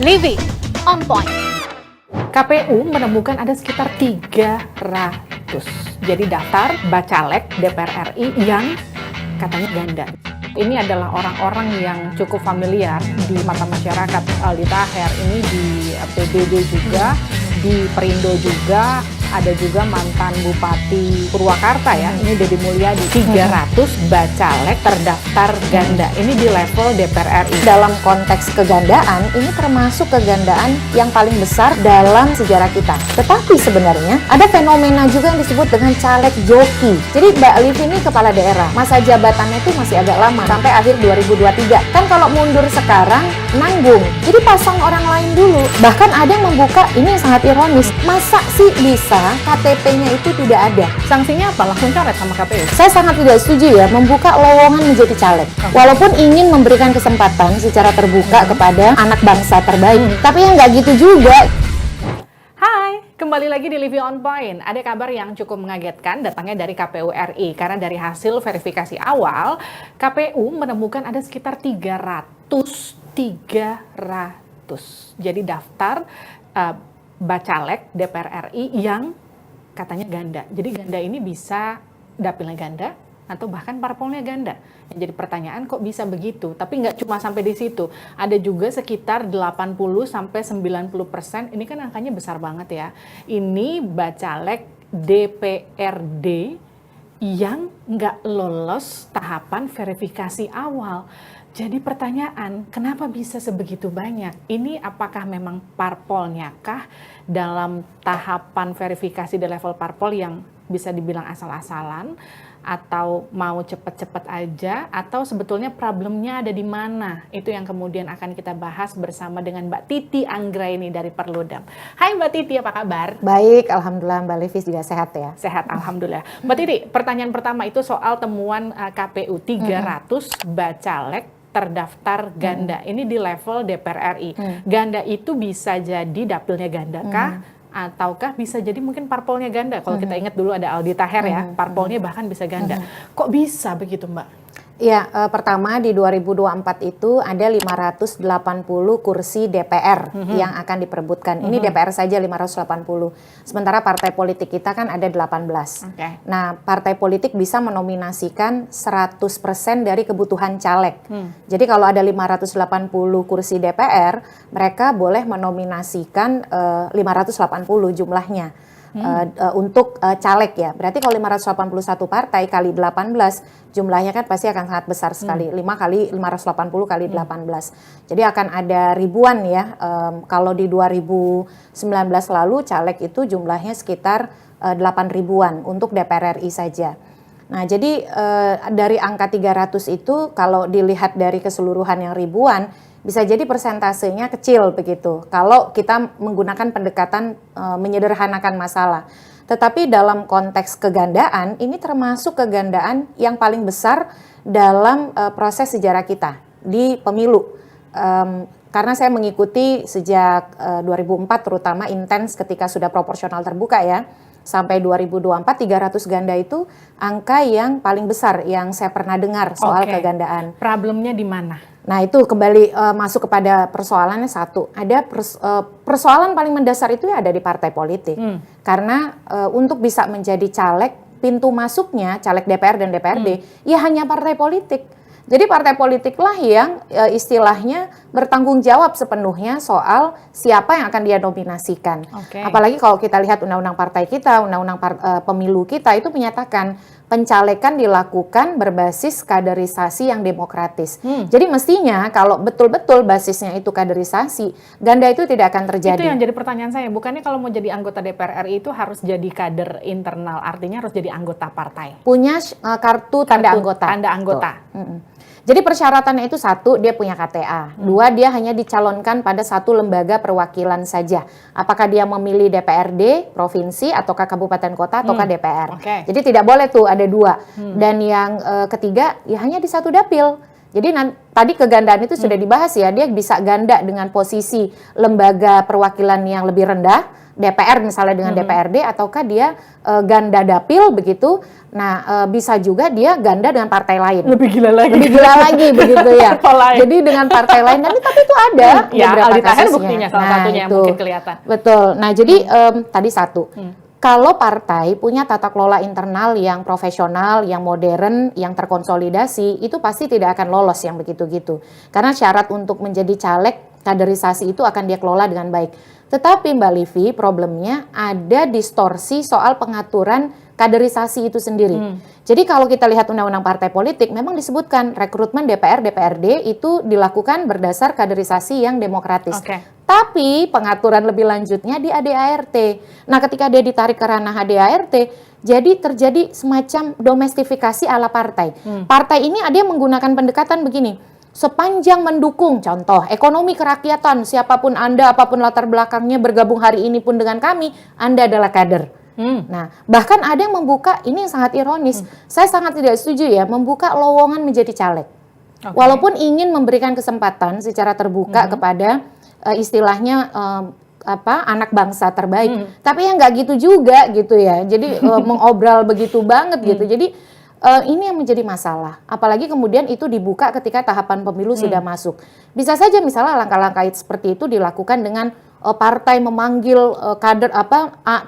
Livi on point. KPU menemukan ada sekitar 300. Jadi daftar bacalek DPR RI yang katanya ganda. Ini adalah orang-orang yang cukup familiar di mata masyarakat. Aldi Taher ini di PBB juga, di Perindo juga, ada juga mantan Bupati Purwakarta ya, ini Deddy Mulyadi. 300 bacalek terdaftar ganda, ini di level DPR RI. Dalam konteks kegandaan, ini termasuk kegandaan yang paling besar dalam sejarah kita. Tetapi sebenarnya ada fenomena juga yang disebut dengan caleg joki. Jadi Mbak Liv ini kepala daerah, masa jabatannya itu masih agak lama, sampai akhir 2023. Kan kalau mundur sekarang, nanggung. Jadi pasang orang lain dulu. Bahkan ada yang membuka, ini yang sangat ironis, masa sih bisa KTP-nya itu tidak ada? Sanksinya apa? Langsung coret sama KPU? Saya sangat tidak setuju ya membuka lowongan menjadi caleg. Walaupun ingin memberikan kesempatan secara terbuka kepada anak bangsa terbaik, tapi yang nggak gitu juga. Hai, kembali lagi di Livi on Point. Ada kabar yang cukup mengagetkan datangnya dari KPU RI. Karena dari hasil verifikasi awal, KPU menemukan ada sekitar 300. Jadi daftar bacalek DPR RI yang katanya ganda. Jadi ganda ini bisa dapilnya ganda atau bahkan parpolnya ganda. Jadi pertanyaan kok bisa begitu? Tapi nggak cuma sampai di situ. Ada juga sekitar 80-90%. Ini kan angkanya besar banget ya. Ini bacalek DPRD yang nggak lolos tahapan verifikasi awal. Jadi pertanyaan, kenapa bisa sebegitu banyak? Ini apakah memang parpolnya kah dalam tahapan verifikasi di level parpol yang bisa dibilang asal-asalan? Atau mau cepet-cepet aja? Atau sebetulnya problemnya ada di mana? Itu yang kemudian akan kita bahas bersama dengan Mbak Titi Anggraini dari Perludem. Hai Mbak Titi, apa kabar? Baik, Alhamdulillah Mbak Livis juga sehat ya? Sehat, Alhamdulillah. Mbak Titi, pertanyaan pertama itu soal temuan KPU 300 bacalek terdaftar ganda. Ini di level DPR RI. Ganda itu bisa jadi dapilnya ganda kah? Ataukah bisa jadi mungkin parpolnya ganda? Kalau kita ingat dulu ada Aldi Taher ya, parpolnya bahkan bisa ganda. Kok bisa begitu Mbak? Ya, pertama di 2024 itu ada 580 kursi DPR yang akan diperebutkan. Ini DPR saja 580. Sementara partai politik kita kan ada 18. Nah, partai politik bisa menominasikan 100% dari kebutuhan caleg. Jadi kalau ada 580 kursi DPR, mereka boleh menominasikan 580 jumlahnya. Untuk caleg ya. Berarti kalau 581 partai kali 18 jumlahnya kan pasti akan sangat besar sekali. 5 kali 580 kali 18. Jadi akan ada ribuan ya. Kalau di 2019 lalu caleg itu jumlahnya sekitar 8 ribuan untuk DPR RI saja. Nah, jadi dari angka 300 itu kalau dilihat dari keseluruhan yang ribuan, bisa jadi persentasenya kecil begitu kalau kita menggunakan pendekatan menyederhanakan masalah. Tetapi dalam konteks kegandaan, ini termasuk kegandaan yang paling besar dalam proses sejarah kita di pemilu. Karena saya mengikuti sejak 2004 terutama intens ketika sudah proporsional terbuka ya. Sampai 2024, 300 ganda itu angka yang paling besar yang saya pernah dengar soal kegandaan. Problemnya di mana? Nah itu kembali masuk kepada persoalannya satu. Ada persoalan paling mendasar itu ya ada di partai politik. Karena untuk bisa menjadi caleg, pintu masuknya caleg DPR dan DPRD ya hanya partai politik. Jadi partai politiklah yang istilahnya bertanggung jawab sepenuhnya soal siapa yang akan dia nominasikan. Apalagi kalau kita lihat undang-undang partai kita, undang-undang pemilu kita itu menyatakan pencalekan dilakukan berbasis kaderisasi yang demokratis. Jadi mestinya kalau betul-betul basisnya itu kaderisasi, ganda itu tidak akan terjadi. Itu yang jadi pertanyaan saya. Bukannya kalau mau jadi anggota DPR RI itu harus jadi kader internal, artinya harus jadi anggota partai. Punya kartu tanda anggota. Tanda anggota. Jadi persyaratannya itu satu, dia punya KTA. Dua, dia hanya dicalonkan pada satu lembaga perwakilan saja. Apakah dia memilih DPRD, provinsi, ataukah kabupaten kota, ataukah DPR. Jadi tidak boleh tuh ada dua. Dan yang ketiga, ya hanya di satu dapil. Jadi tadi kegandaan itu sudah dibahas ya, dia bisa ganda dengan posisi lembaga perwakilan yang lebih rendah, DPR misalnya dengan DPRD, ataukah dia ganda dapil begitu. Nah, bisa juga dia ganda dengan partai lain. Lebih gila lagi. Lebih gila lagi begitu ya. Partai lain. Jadi dengan partai lain, dan tapi itu ada Ya, beberapa Aldi Taher kasusnya. buktinya salah satunya yang itu. mungkin kelihatan. Betul. Nah, jadi tadi satu. Kalau partai punya tata kelola internal yang profesional, yang modern, yang terkonsolidasi, itu pasti tidak akan lolos yang begitu-gitu. Karena syarat untuk menjadi caleg, kaderisasi itu akan dia kelola dengan baik. Tetapi Mbak Livi, problemnya ada distorsi soal pengaturan kaderisasi itu sendiri. Jadi kalau kita lihat undang-undang partai politik, memang disebutkan rekrutmen DPR, DPRD itu dilakukan berdasar kaderisasi yang demokratis. Tapi pengaturan lebih lanjutnya di ADART. Nah, ketika dia ditarik ke ranah ADART, jadi terjadi semacam domestifikasi ala partai. Partai ini ada yang menggunakan pendekatan begini, sepanjang mendukung, contoh, ekonomi kerakyatan, siapapun Anda, apapun latar belakangnya, bergabung hari ini pun dengan kami, Anda adalah kader. Nah, bahkan ada yang membuka, ini yang sangat ironis, saya sangat tidak setuju ya, membuka lowongan menjadi caleg. Walaupun ingin memberikan kesempatan secara terbuka kepada istilahnya anak bangsa terbaik, tapi ya nggak gitu juga gitu ya. Jadi mengobral begitu banget gitu. Jadi ini yang menjadi masalah. Apalagi kemudian itu dibuka ketika tahapan pemilu sudah masuk. Bisa saja misalnya langkah-langkah seperti itu dilakukan dengan partai memanggil kader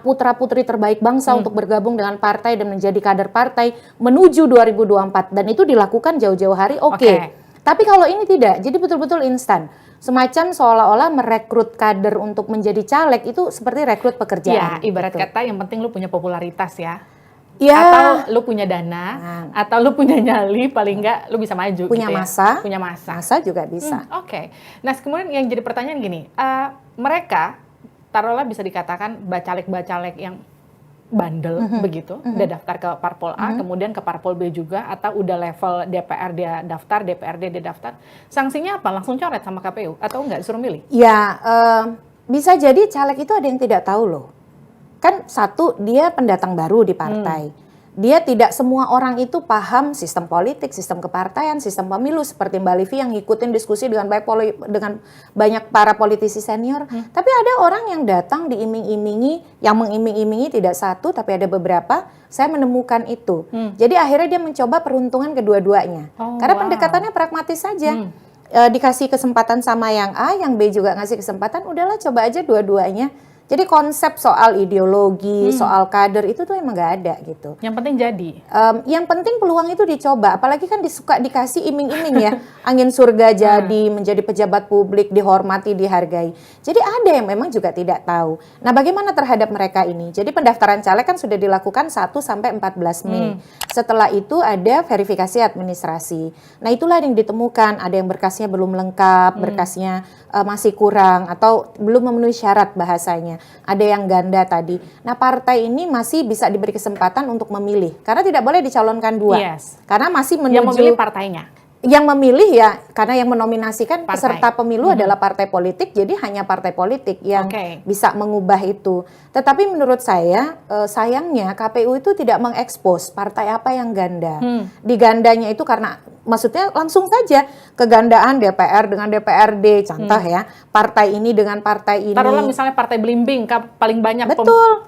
putra-putri terbaik bangsa untuk bergabung dengan partai dan menjadi kader partai menuju 2024, dan itu dilakukan jauh-jauh hari. Tapi kalau ini tidak, jadi betul-betul instan. Semacam seolah-olah merekrut kader untuk menjadi caleg itu seperti rekrut pekerjaan. Ya, ibarat kata yang penting lu punya popularitas ya. Ya. Atau lu punya dana, atau lu punya nyali, paling enggak lu bisa maju. Punya gitu masa. Ya. Punya masa. Masa juga bisa. Nah, kemudian yang jadi pertanyaan gini, mereka taruhlah bisa dikatakan bacalek-bacalek yang bandel begitu, udah daftar ke parpol A, kemudian ke parpol B juga, atau udah level DPR dia daftar, DPRD dia daftar, sanksinya apa? Langsung coret sama KPU atau enggak disuruh milih? Ya, bisa jadi caleg itu ada yang tidak tahu loh. Kan satu, dia pendatang baru di partai. Dia tidak semua orang itu paham sistem politik, sistem kepartaian, sistem pemilu, seperti Mbak Livi yang ngikutin diskusi dengan banyak para politisi senior. Tapi ada orang yang datang diiming-imingi, yang mengiming-imingi tidak satu tapi ada beberapa. Saya menemukan itu. Jadi akhirnya dia mencoba peruntungan kedua-duanya. Karena pendekatannya pragmatis saja. Dikasih kesempatan sama yang A, yang B juga ngasih kesempatan, udahlah coba aja dua-duanya. Jadi konsep soal ideologi, soal kader itu tuh emang nggak ada gitu. Yang penting jadi. Yang penting peluang itu dicoba, apalagi kan dikasih iming-iming ya, angin surga jadi, menjadi pejabat publik, dihormati, dihargai. Jadi ada yang memang juga tidak tahu. Nah, bagaimana terhadap mereka ini? Jadi pendaftaran caleg kan sudah dilakukan 1 sampai 14 Mei. Setelah itu ada verifikasi administrasi. Nah, itulah yang ditemukan, ada yang berkasnya belum lengkap, berkasnya masih kurang atau belum memenuhi syarat bahasanya. Ada yang ganda tadi. Nah, partai ini masih bisa diberi kesempatan untuk memilih. Karena tidak boleh dicalonkan dua. Karena masih menuju... Yang memilih partainya. Yang memilih ya, karena yang menominasikan peserta pemilu adalah partai politik, jadi hanya partai politik yang bisa mengubah itu. Tetapi menurut saya, sayangnya KPU itu tidak mengekspos partai apa yang ganda. Di gandanya itu karena, maksudnya langsung saja kegandaan DPR dengan DPRD, contoh ya, partai ini dengan partai ini. Taruhlah misalnya partai Blimbing, paling banyak. Betul.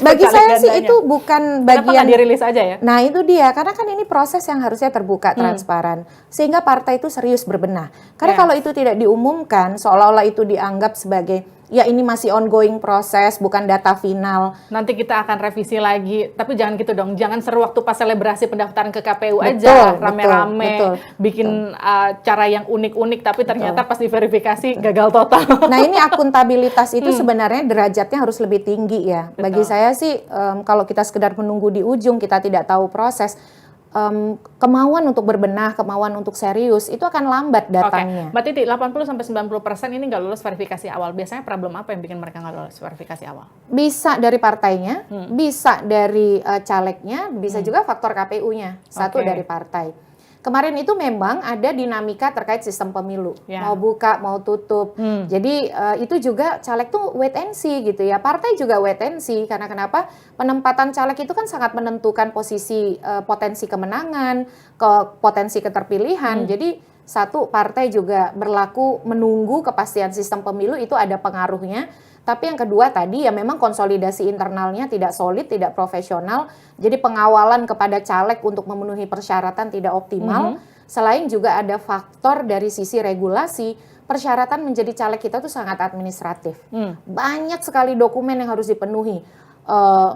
Bagi saya sih itu bukan bagian. Kenapa nggak dirilis aja ya? Nah itu dia, karena kan ini proses yang harusnya terbuka, transparan. Sehingga partai itu serius berbenah. Karena kalau itu tidak diumumkan, seolah-olah itu dianggap sebagai, ya ini masih ongoing proses, bukan data final. Nanti kita akan revisi lagi, tapi jangan gitu dong. Jangan seru waktu pas selebrasi pendaftaran ke KPU aja, rame-rame, bikin cara yang unik-unik, tapi ternyata pas diverifikasi gagal total. Nah ini akuntabilitas itu sebenarnya derajatnya harus lebih tinggi ya. Bagi saya sih, kalau kita sekedar menunggu di ujung, kita tidak tahu proses, kemauan untuk berbenah, kemauan untuk serius, itu akan lambat datangnya. Mbak Titi, 80-90% ini nggak lulus verifikasi awal. Biasanya problem apa yang bikin mereka nggak lulus verifikasi awal? Bisa dari partainya, bisa dari calegnya, bisa juga faktor KPU-nya, satu dari partai. Kemarin itu memang ada dinamika terkait sistem pemilu, mau buka, mau tutup. Jadi itu juga caleg tuh wait and see gitu ya. Partai juga wait and see, karena kenapa? Penempatan caleg itu kan sangat menentukan posisi potensi kemenangan, potensi keterpilihan. Jadi Satu, partai juga berlaku menunggu kepastian sistem pemilu, itu ada pengaruhnya. Tapi yang kedua tadi ya memang konsolidasi internalnya tidak solid, tidak profesional. Jadi pengawalan kepada caleg untuk memenuhi persyaratan tidak optimal. Selain juga ada faktor dari sisi regulasi, persyaratan menjadi caleg kita tuh sangat administratif. Banyak sekali dokumen yang harus dipenuhi.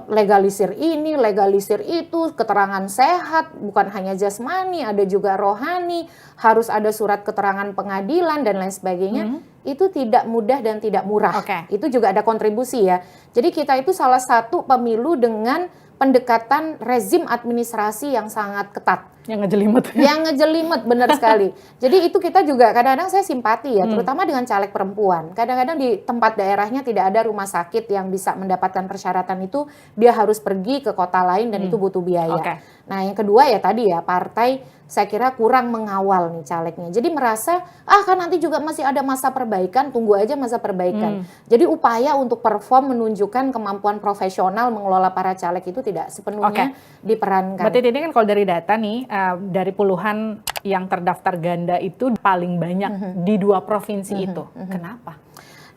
Legalisir ini, legalisir itu, keterangan sehat, bukan hanya jasmani, ada juga rohani, harus ada surat keterangan pengadilan dan lain sebagainya. Itu tidak mudah dan tidak murah. Itu juga ada kontribusi ya. Jadi kita itu salah satu pemilu dengan pendekatan rezim administrasi yang sangat ketat. Yang ngejelimet. Yang ngejelimet, benar sekali. Jadi itu kita juga kadang-kadang saya simpati ya, terutama dengan caleg perempuan. Kadang-kadang di tempat daerahnya tidak ada rumah sakit yang bisa mendapatkan persyaratan itu, dia harus pergi ke kota lain dan itu butuh biaya. Nah yang kedua ya tadi ya, partai saya kira kurang mengawal nih calegnya. Jadi merasa, kan nanti juga masih ada masa perbaikan, tunggu aja masa perbaikan. Jadi upaya untuk perform menunjukkan kemampuan profesional mengelola para caleg itu tidak sepenuhnya diperankan. Berarti ini kan kalau dari data nih, dari puluhan yang terdaftar ganda itu paling banyak di 2 provinsi itu. Kenapa?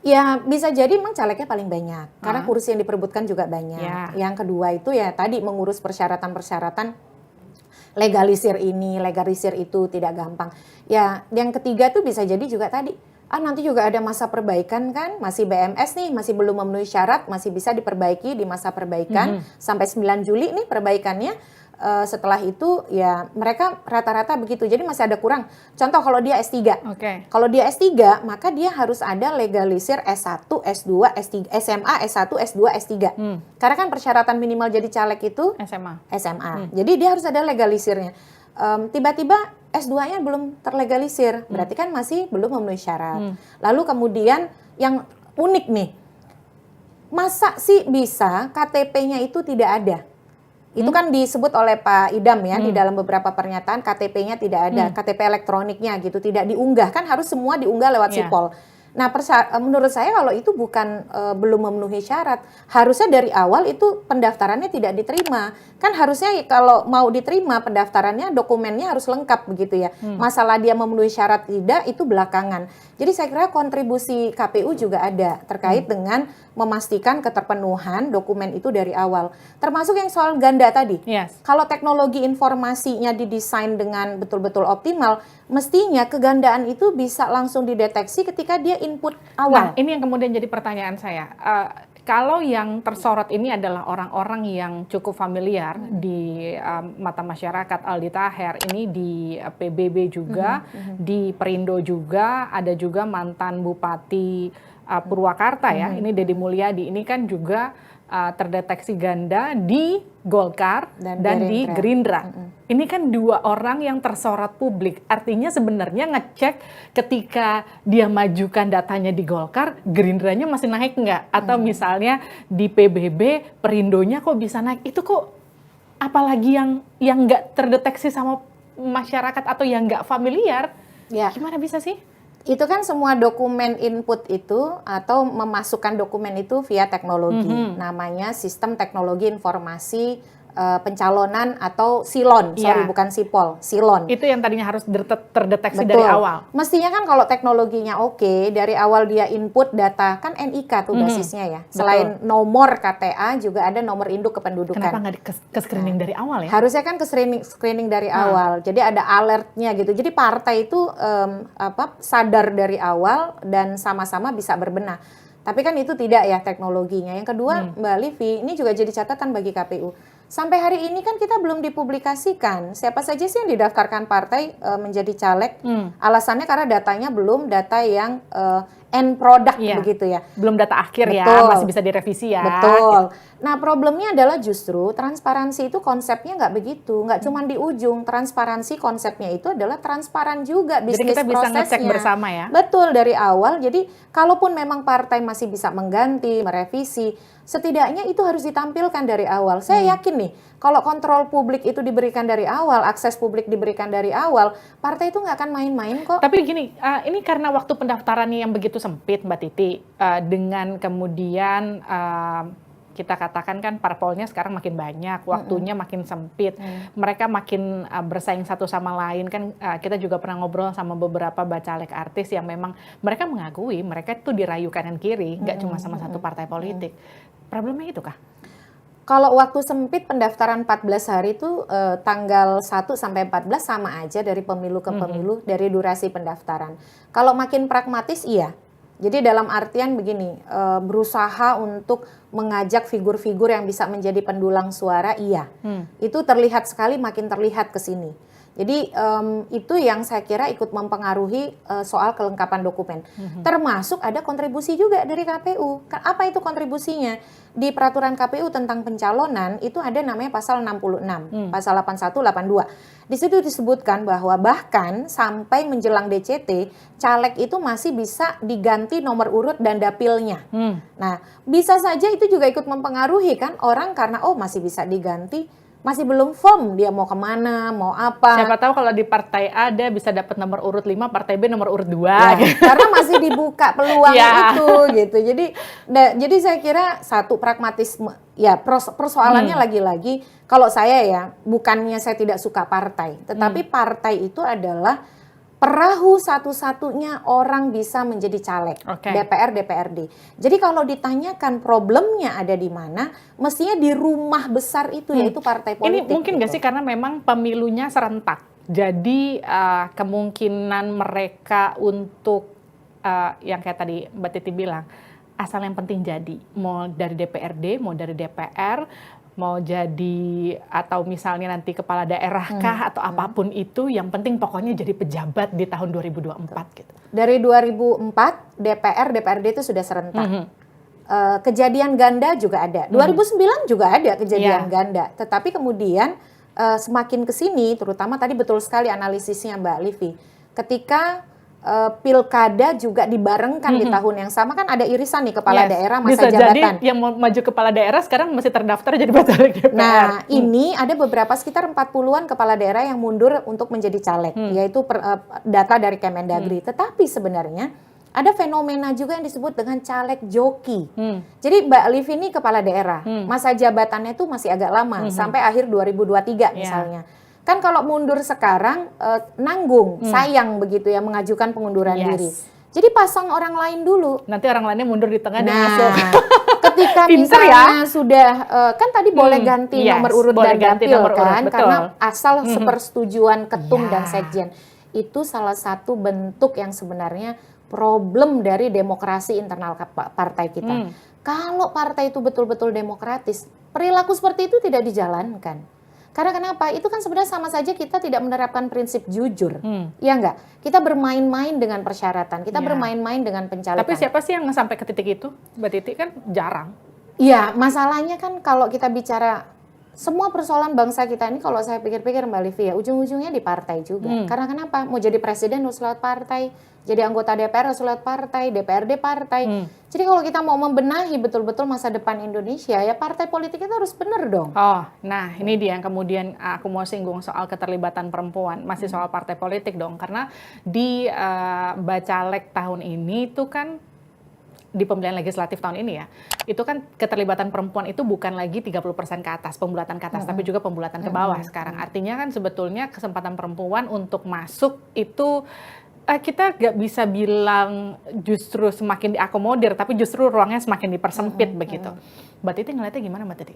Ya bisa jadi memang calegnya paling banyak, karena kursi yang diperebutkan juga banyak. Yang kedua itu ya tadi mengurus persyaratan-persyaratan, legalisir ini, legalisir itu tidak gampang. Ya, yang ketiga tuh bisa jadi juga tadi, nanti juga ada masa perbaikan kan, masih BMS nih, masih belum memenuhi syarat, masih bisa diperbaiki di masa perbaikan, sampai 9 Juli nih perbaikannya. Setelah itu ya mereka rata-rata begitu, jadi masih ada kurang. Contoh kalau dia S3, kalau dia S3 maka dia harus ada legalisir S1, S2, S3, SMA, S1, S2, S3. Karena kan persyaratan minimal jadi caleg itu SMA. Jadi dia harus ada legalisirnya. Tiba-tiba S2-nya belum terlegalisir, berarti kan masih belum memenuhi syarat. Lalu kemudian yang unik nih, masa sih bisa KTP-nya itu tidak ada? Itu kan disebut oleh Pak Idam ya, di dalam beberapa pernyataan KTP-nya tidak ada, KTP elektroniknya gitu, tidak diunggah, kan harus semua diunggah lewat Sipol. Nah, menurut saya kalau itu bukan belum memenuhi syarat, harusnya dari awal itu pendaftarannya tidak diterima. Kan harusnya kalau mau diterima pendaftarannya, dokumennya harus lengkap begitu ya. Masalah dia memenuhi syarat tidak, itu belakangan. Jadi saya kira kontribusi KPU juga ada terkait dengan memastikan keterpenuhan dokumen itu dari awal. Termasuk yang soal ganda tadi. Kalau teknologi informasinya didesain dengan betul-betul optimal, mestinya kegandaan itu bisa langsung dideteksi ketika dia input awal. Nah, ini yang kemudian jadi pertanyaan saya. Kalau yang tersorot ini adalah orang-orang yang cukup familiar di mata masyarakat, Aldi Taher, ini di PBB juga, di Perindo juga, ada juga mantan Bupati Purwakarta ya, ini Deddy Mulyadi, ini kan juga terdeteksi ganda di Golkar dan di Gerindra. Ini kan 2 orang yang tersorot publik. Artinya sebenarnya ngecek ketika dia majukan datanya di Golkar, Gerindranya masih naik nggak? Atau misalnya di PBB, Perindonya kok bisa naik? Itu kok apalagi yang nggak terdeteksi sama masyarakat atau yang nggak familiar? Gimana bisa sih? Itu kan semua dokumen input itu atau memasukkan dokumen itu via teknologi. Namanya Sistem Teknologi Informasi Pencalonan atau SILON, bukan Sipol, SILON. Itu yang tadinya harus terdeteksi dari awal. Mestinya kan kalau teknologinya oke, dari awal dia input data, kan NIK tuh basisnya ya. Selain nomor KTA juga ada nomor induk kependudukan. Kenapa nggak ke screening dari awal ya? Harusnya kan ke screening dari awal, jadi ada alertnya gitu. Jadi partai itu sadar dari awal dan sama-sama bisa berbenah. Tapi kan itu tidak ya teknologinya. Yang kedua, Mbak Livi, ini juga jadi catatan bagi KPU. Sampai hari ini kan kita belum dipublikasikan siapa saja sih yang didaftarkan partai menjadi caleg. Alasannya karena datanya belum data yang end product begitu ya. Belum data akhir ya, masih bisa direvisi ya. Betul. Nah problemnya adalah justru transparansi itu konsepnya nggak begitu. Nggak cuma di ujung, transparansi konsepnya itu adalah transparan juga bisnis prosesnya. Jadi kita bisa ngecek bersama ya. Betul, dari awal. Jadi kalaupun memang partai masih bisa mengganti, merevisi, setidaknya itu harus ditampilkan dari awal. Saya yakin nih, kalau kontrol publik itu diberikan dari awal, akses publik diberikan dari awal, partai itu nggak akan main-main kok. Tapi gini, ini karena waktu pendaftarannya yang begitu sempit, Mbak Titi, dengan kemudian kita katakan kan parpolnya sekarang makin banyak, waktunya makin sempit, mereka makin bersaing satu sama lain kan. Kita juga pernah ngobrol sama beberapa bacalek artis yang memang mereka mengakui mereka itu dirayu kanan kiri, nggak cuma sama satu partai politik. Problemnya itu kah? Kalau waktu sempit pendaftaran 14 hari itu tanggal 1 sampai 14 sama aja dari pemilu ke pemilu dari durasi pendaftaran. Kalau makin pragmatis iya. Jadi dalam artian begini, berusaha untuk mengajak figur-figur yang bisa menjadi pendulang suara iya. Itu terlihat sekali, makin terlihat ke sini. Jadi itu yang saya kira ikut mempengaruhi soal kelengkapan dokumen. Termasuk ada kontribusi juga dari KPU. Apa itu kontribusinya? Di peraturan KPU tentang pencalonan itu ada namanya pasal 66, pasal 81, 82. Di situ disebutkan bahwa bahkan sampai menjelang DCT, caleg itu masih bisa diganti nomor urut dan dapilnya. Nah, bisa saja itu juga ikut mempengaruhi kan orang karena masih bisa diganti, masih belum firm dia mau kemana, mau apa. Siapa tahu kalau di partai A dia bisa dapat nomor urut 5, partai B nomor urut 2. Ya, gitu. karena masih dibuka peluang itu gitu. Jadi saya kira satu pragmatisme ya persoalannya lagi-lagi kalau saya ya bukannya saya tidak suka partai, tetapi partai itu adalah perahu satu-satunya orang bisa menjadi caleg DPR, DPRD. Jadi kalau ditanyakan problemnya ada di mana, mestinya di rumah besar itu yaitu partai politik. Ini mungkin nggak sih karena memang pemilunya serentak. Jadi kemungkinan mereka untuk yang kayak tadi Mbak Titi bilang, asal yang penting jadi. Mau dari DPRD, mau dari DPR, mau jadi atau misalnya nanti kepala daerah kah atau apapun itu, yang penting pokoknya jadi pejabat di tahun 2024 gitu. Dari 2004 DPR, DPRD itu sudah serentak. Kejadian ganda juga ada. 2009 juga ada kejadian ganda. Tetapi kemudian semakin ke sini, terutama tadi betul sekali analisisnya Mbak Livi. Ketika pilkada juga dibarengkan di tahun yang sama kan ada irisan nih kepala daerah masa bisa jabatan. Jadi yang mau maju kepala daerah sekarang masih terdaftar jadi bacalek DPR. Nah, ini ada beberapa sekitar 40-an kepala daerah yang mundur untuk menjadi caleg, yaitu data dari Kemendagri. Tetapi sebenarnya ada fenomena juga yang disebut dengan caleg joki. Jadi Mbak Liv ini kepala daerah, masa jabatannya itu masih agak lama, sampai akhir 2023 misalnya. Kan kalau mundur sekarang nanggung, sayang begitu ya mengajukan pengunduran diri. Jadi pasang orang lain dulu. Nanti orang lainnya mundur di tengah dan masuk. Ketika misalnya sudah kan tadi boleh ganti nomor urut dan dapil kan, karena asal sepersetujuan ketum dan sekjen. Itu salah satu bentuk yang sebenarnya problem dari demokrasi internal partai kita. Kalau partai itu betul-betul demokratis, perilaku seperti itu tidak dijalankan. Karena kenapa? Itu kan sebenarnya sama saja kita tidak menerapkan prinsip jujur. Ya enggak? Kita bermain-main dengan persyaratan, kita bermain-main dengan pencalekan. Tapi siapa sih yang sampai ke titik itu? Mbak Titi kan jarang. Iya, masalahnya kan kalau kita bicara semua persoalan bangsa kita ini, kalau saya pikir-pikir Mbak Livi ya, ujung-ujungnya di partai juga. Karena kenapa? Mau jadi presiden harus lewat partai, jadi anggota DPR harus lewat partai, DPRD partai. Jadi kalau kita mau membenahi betul-betul masa depan Indonesia, ya partai politik itu harus benar dong. Nah ini dia yang kemudian aku mau singgung soal keterlibatan perempuan, masih soal partai politik dong. Karena di Bacalek tahun ini itu kan, di pemilihan legislatif tahun ini ya, itu kan keterlibatan perempuan itu bukan lagi 30% ke atas, pembulatan ke atas, tapi juga pembulatan ke bawah sekarang. Artinya kan sebetulnya kesempatan perempuan untuk masuk itu kita gak bisa bilang justru semakin diakomodir, tapi justru ruangnya semakin dipersempit begitu. Mbak Titi ngeliatnya gimana Mbak Titi?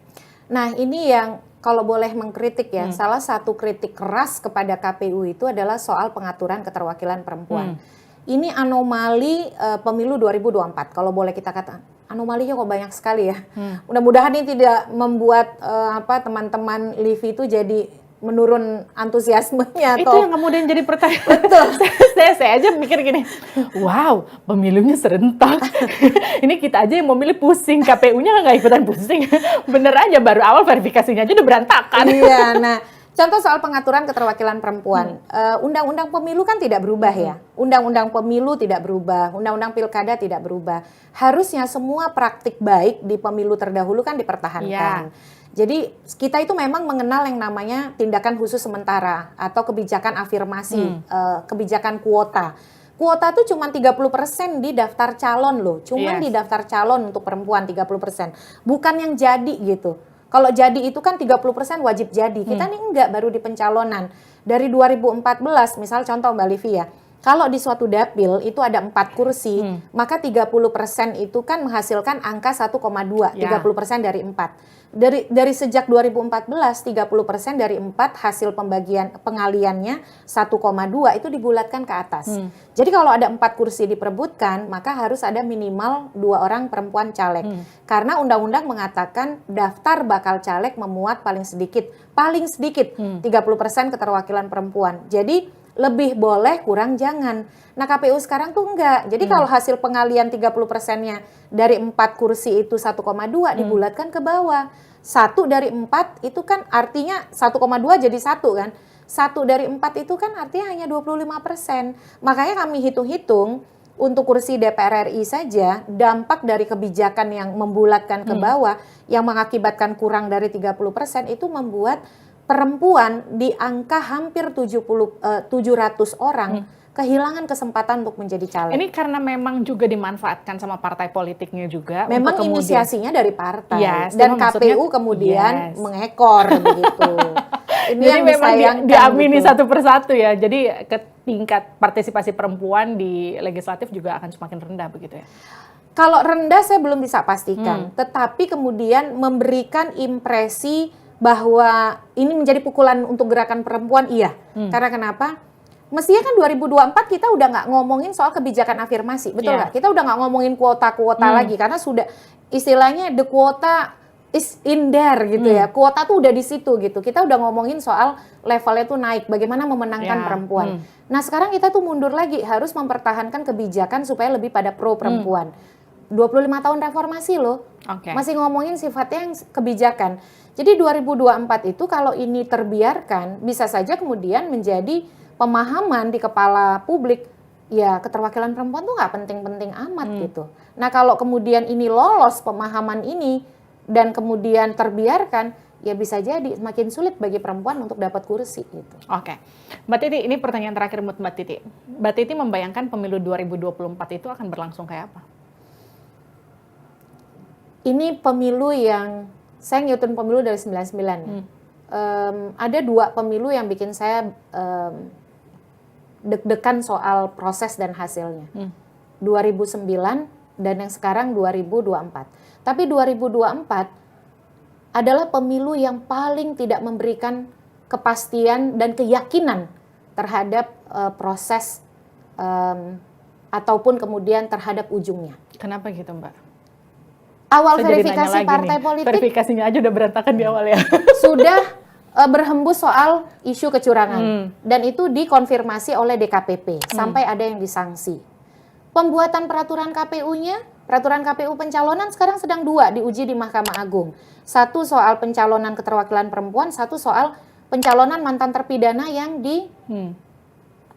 Nah ini yang kalau boleh mengkritik ya, salah satu kritik keras kepada KPU itu adalah soal pengaturan keterwakilan perempuan. Ini anomali pemilu 2024, kalau boleh kita kata. Anomalinya kok banyak sekali ya. Mudah-mudahan ini tidak membuat teman-teman Livi itu jadi menurun antusiasmenya. Itu yang kemudian jadi pertanyaan. Betul. saya aja mikir gini, wow, pemilunya serentak. Ini kita aja yang mau milih pusing, KPU-nya nggak ikutan pusing. Bener aja, baru awal verifikasinya aja udah berantakan. Iya, nah contoh soal pengaturan keterwakilan perempuan. Undang-undang pemilu kan tidak berubah ya. Undang-undang pemilu tidak berubah, undang-undang pilkada tidak berubah. Harusnya semua praktik baik di pemilu terdahulu kan dipertahankan. Jadi kita itu memang mengenal yang namanya tindakan khusus sementara atau kebijakan afirmasi, kebijakan kuota. Kuota tuh cuma 30% di daftar calon loh. Cuman Yes. di daftar calon untuk perempuan 30%. Bukan yang jadi gitu. Kalau jadi itu kan 30% wajib jadi. Kita nih enggak, baru di pencalonan. Dari 2014, misal contoh Mbak Livi ya. Kalau di suatu dapil itu ada 4 kursi, maka 30% itu kan menghasilkan angka 1,2, Ya. 30% dari 4. Dari sejak 2014, 30% dari 4 hasil pengaliannya 1,2 itu dibulatkan ke atas. Jadi kalau ada 4 kursi diperebutkan, maka harus ada minimal 2 orang perempuan caleg. Karena undang-undang mengatakan daftar bakal caleg memuat paling sedikit 30% keterwakilan perempuan. Jadi lebih boleh, kurang jangan. Nah KPU sekarang tuh enggak. Jadi kalau hasil pengalian 30%-nya dari 4 kursi itu 1,2 dibulatkan ke bawah. 1 dari 4 itu kan artinya 1,2 jadi 1 kan. 1 dari 4 itu kan artinya hanya 25%. Makanya kami hitung-hitung untuk kursi DPR RI saja, dampak dari kebijakan yang membulatkan ke bawah, yang mengakibatkan kurang dari 30% itu membuat perempuan di angka hampir 700 orang kehilangan kesempatan untuk menjadi caleg. Ini karena memang juga dimanfaatkan sama partai politiknya juga. Memang untuk kemudian, inisiasinya dari partai Yes, dan cuma maksudnya- KPU kemudian Yes. mengekor begitu. Ini jadi yang memang disayangkan diamini gitu. satu persatu ya. Jadi ke tingkat partisipasi perempuan di legislatif juga akan semakin rendah begitu ya. Kalau rendah saya belum bisa pastikan, tetapi kemudian memberikan impresi bahwa ini menjadi pukulan untuk gerakan perempuan, iya. Karena kenapa? Mestinya kan 2024 kita udah nggak ngomongin soal kebijakan afirmasi, betul nggak? Kita udah nggak ngomongin kuota-kuota lagi, karena sudah istilahnya the quota is in there gitu ya. Kuota tuh udah di situ gitu. Kita udah ngomongin soal levelnya tuh naik, bagaimana memenangkan perempuan. Nah sekarang kita tuh mundur lagi, harus mempertahankan kebijakan supaya lebih pada pro perempuan. 25 tahun reformasi loh, Oke. masih ngomongin sifatnya yang kebijakan. Jadi 2024 itu kalau ini terbiarkan, bisa saja kemudian menjadi pemahaman di kepala publik, ya keterwakilan perempuan tuh nggak penting-penting amat gitu. Nah kalau kemudian ini lolos pemahaman ini, dan kemudian terbiarkan, ya bisa jadi makin sulit bagi perempuan untuk dapat kursi gitu. Oke. Mbak Titi, ini pertanyaan terakhir buat Mbak Titi. Mbak Titi membayangkan pemilu 2024 itu akan berlangsung kayak apa? Ini pemilu yang, saya ngikutin pemilu dari 99 ya. Ada 2 pemilu yang bikin saya deg-degan soal proses dan hasilnya. 2009 dan yang sekarang 2024. Tapi 2024 adalah pemilu yang paling tidak memberikan kepastian dan keyakinan terhadap proses ataupun kemudian terhadap ujungnya. Kenapa gitu Mbak? Awal Saya jadi nanya verifikasi lagi partai nih. politik Verifikasinya aja udah berantakan di awal ya. sudah berhembus soal isu kecurangan dan itu dikonfirmasi oleh DKPP sampai ada yang disanksi. Pembuatan peraturan KPU-nya, peraturan KPU pencalonan sekarang sedang 2 diuji di Mahkamah Agung. 1 soal pencalonan keterwakilan perempuan, 1 soal pencalonan mantan terpidana yang di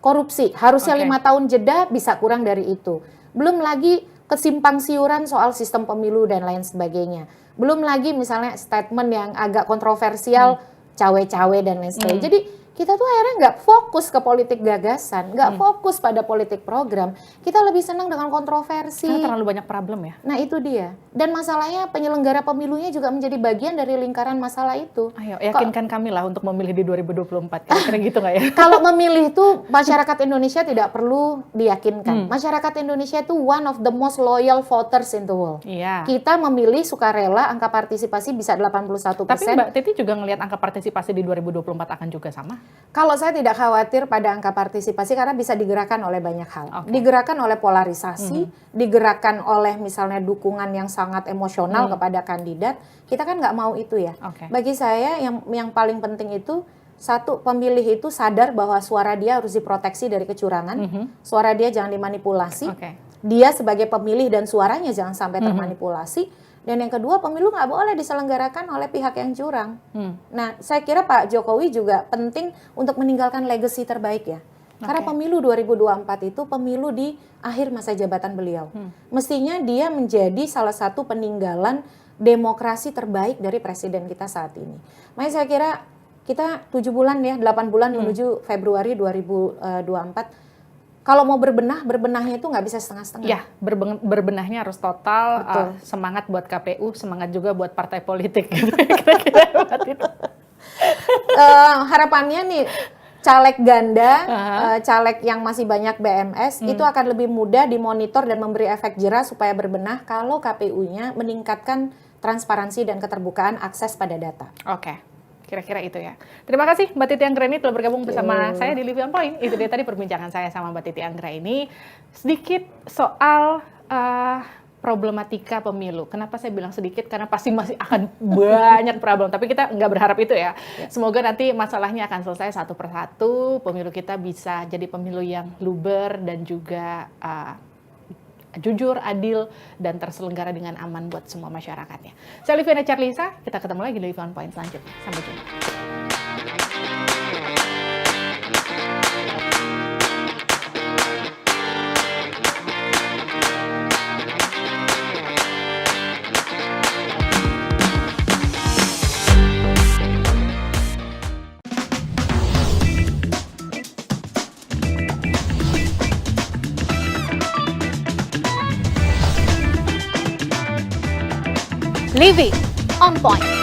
korupsi. Harusnya 5 tahun jeda, bisa kurang dari itu. Belum lagi kesimpang siuran soal sistem pemilu dan lain sebagainya. Belum lagi misalnya statement yang agak kontroversial, cawe-cawe dan lain sebagainya. Jadi kita tuh akhirnya nggak fokus ke politik gagasan, nggak fokus pada politik program. Kita lebih senang dengan kontroversi. Karena terlalu banyak problem ya. Nah itu dia. Dan masalahnya penyelenggara pemilunya juga menjadi bagian dari lingkaran masalah itu. Ayo, yakinkan kami lah untuk memilih di 2024. Kira-kira gitu nggak ya? Kalau memilih itu masyarakat Indonesia tidak perlu diyakinkan. Masyarakat Indonesia itu one of the most loyal voters in the world. Iya. Kita memilih sukarela, angka partisipasi bisa 81%. Tapi Mbak Titi juga ngelihat angka partisipasi di 2024 akan juga sama? Kalau saya tidak khawatir pada angka partisipasi karena bisa digerakkan oleh banyak hal. Digerakkan oleh polarisasi, digerakkan oleh misalnya dukungan yang sangat emosional kepada kandidat. Kita kan nggak mau itu ya. Bagi saya yang paling penting itu, 1, pemilih itu sadar bahwa suara dia harus diproteksi dari kecurangan. Suara dia jangan dimanipulasi. Dia sebagai pemilih dan suaranya jangan sampai termanipulasi. Dan yang kedua, pemilu nggak boleh diselenggarakan oleh pihak yang curang. Nah, saya kira Pak Jokowi juga penting untuk meninggalkan legacy terbaik ya. Karena pemilu 2024 itu pemilu di akhir masa jabatan beliau. Mestinya dia menjadi salah satu peninggalan demokrasi terbaik dari presiden kita saat ini. Makanya saya kira kita 7 bulan ya, 8 bulan menuju Februari 2024. Kalau mau berbenah, berbenahnya itu nggak bisa setengah-setengah. Ya, berbenahnya harus total. Betul. Semangat buat KPU, semangat juga buat partai politik. Kira-kira Mbak Titi. Harapannya nih caleg ganda, caleg yang masih banyak BMS itu akan lebih mudah dimonitor dan memberi efek jerah supaya berbenah kalau KPU-nya meningkatkan transparansi dan keterbukaan akses pada data. Oke, kira-kira itu ya. Terima kasih Mbak Titi Anggraini telah bergabung bersama saya di Live On Point. Itu dia tadi perbincangan saya sama Mbak Titi Anggraini. Sedikit soal problematika pemilu. Kenapa saya bilang sedikit? Karena pasti masih akan banyak problem. Tapi kita nggak berharap itu ya. Semoga nanti masalahnya akan selesai satu persatu. Pemilu kita bisa jadi pemilu yang luber dan juga jujur, adil, dan terselenggara dengan aman buat semua masyarakatnya. Saya Liviana Charlisa, kita ketemu lagi di Live On Point selanjutnya. Sampai jumpa. Living on Point.